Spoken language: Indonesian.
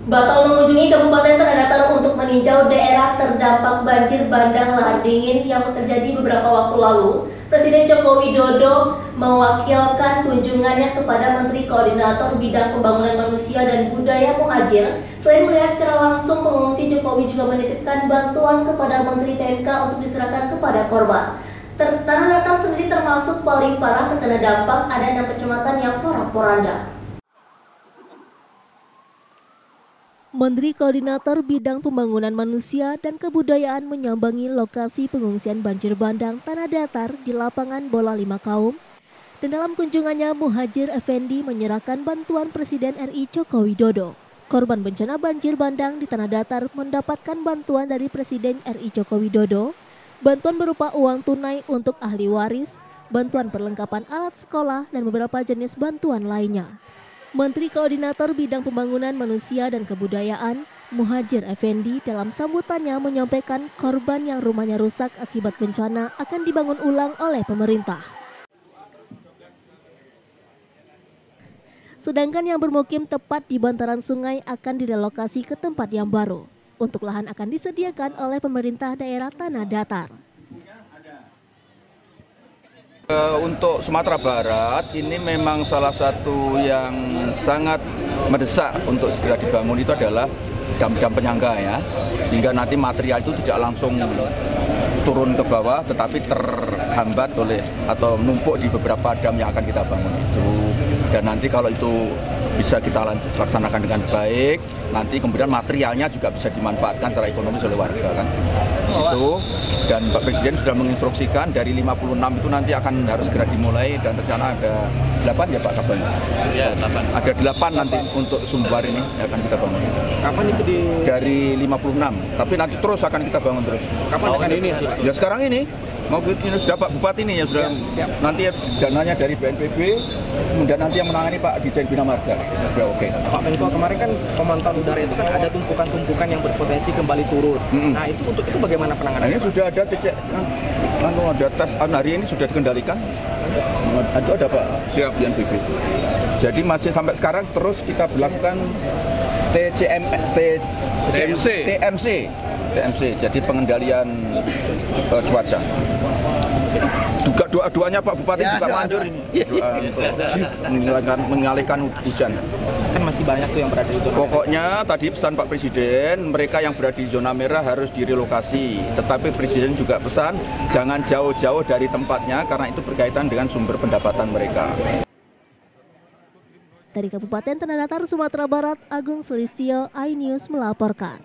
Batal mengunjungi Kabupaten Tanah Datar untuk meninjau daerah terdampak banjir bandang lahar dingin yang terjadi beberapa waktu lalu. Presiden Joko Widodo mewakilkan kunjungannya kepada Menteri Koordinator Bidang Pembangunan Manusia dan Budaya Muhajir. Selain melihat secara langsung pengungsi, Jokowi juga menitipkan bantuan kepada Menteri PMK untuk diserahkan kepada korban. Tanah Datar sendiri termasuk paling parah terkena dampak, ada 6 kecamatan yang porak-poranda. Menteri Koordinator Bidang Pembangunan Manusia dan Kebudayaan menyambangi lokasi pengungsian banjir bandang Tanah Datar di lapangan bola 5 Kaum. Dan dalam kunjungannya, Muhajir Effendi menyerahkan bantuan Presiden RI Joko Widodo. Korban bencana banjir bandang di Tanah Datar mendapatkan bantuan dari Presiden RI Joko Widodo. Bantuan berupa uang tunai untuk ahli waris, bantuan perlengkapan alat sekolah, dan beberapa jenis bantuan lainnya. Menteri Koordinator Bidang Pembangunan Manusia dan Kebudayaan, Muhajir Effendi, dalam sambutannya menyampaikan korban yang rumahnya rusak akibat bencana akan dibangun ulang oleh pemerintah. Sedangkan yang bermukim tepat di bantaran sungai akan direlokasi ke tempat yang baru. Untuk lahan akan disediakan oleh pemerintah daerah Tanah Datar. Untuk Sumatera Barat ini memang salah satu yang sangat mendesak untuk segera dibangun itu adalah dam-dam penyangga ya, sehingga nanti material itu tidak langsung turun ke bawah tetapi terhambat oleh atau numpuk di beberapa dam yang akan kita bangun itu. Dan nanti kalau itu bisa kita laksanakan dengan baik, nanti kemudian materialnya juga bisa dimanfaatkan secara ekonomis oleh warga kan. Itu, dan Pak Presiden sudah menginstruksikan dari 56 itu nanti akan harus segera dimulai, dan rencana ada 8 ya Pak Kaban? Ya, 8. Ada 8 nanti untuk Sumbar ini akan kita bangun. Kapan itu di? Dari 56, tapi nanti terus akan kita bangun terus. Kapan akan ini? Ya sekarang ini. Mau ini sudah Pak Bupati ini ya sudah, siap. Nanti dananya dari BNPB, kemudian nanti yang menangani Pak Dirjen Bina Marga. Sudah oke. Pak Menko, kemarin kan pemantauan udara itu kan ada tumpukan-tumpukan yang berpotensi kembali turun. Nah itu untuk itu bagaimana penanganannya? Ini sudah ada cek, ada tes hari ini sudah dikendalikan. Itu ada Pak siap BNPB. Jadi masih sampai sekarang terus kita berlakukan TMC, jadi pengendalian cuaca. Juga doa-doanya Pak Bupati ya, juga manjur ini untuk mengalihkan hujan. Kan masih banyak tuh yang berada di zona merah. Pokoknya tadi pesan Pak Presiden, mereka yang berada di zona merah harus direlokasi. Tetapi Presiden juga pesan jangan jauh-jauh dari tempatnya karena itu berkaitan dengan sumber pendapatan mereka. Dari Kabupaten Tanah Datar, Sumatera Barat, Agung Selistio, iNews melaporkan.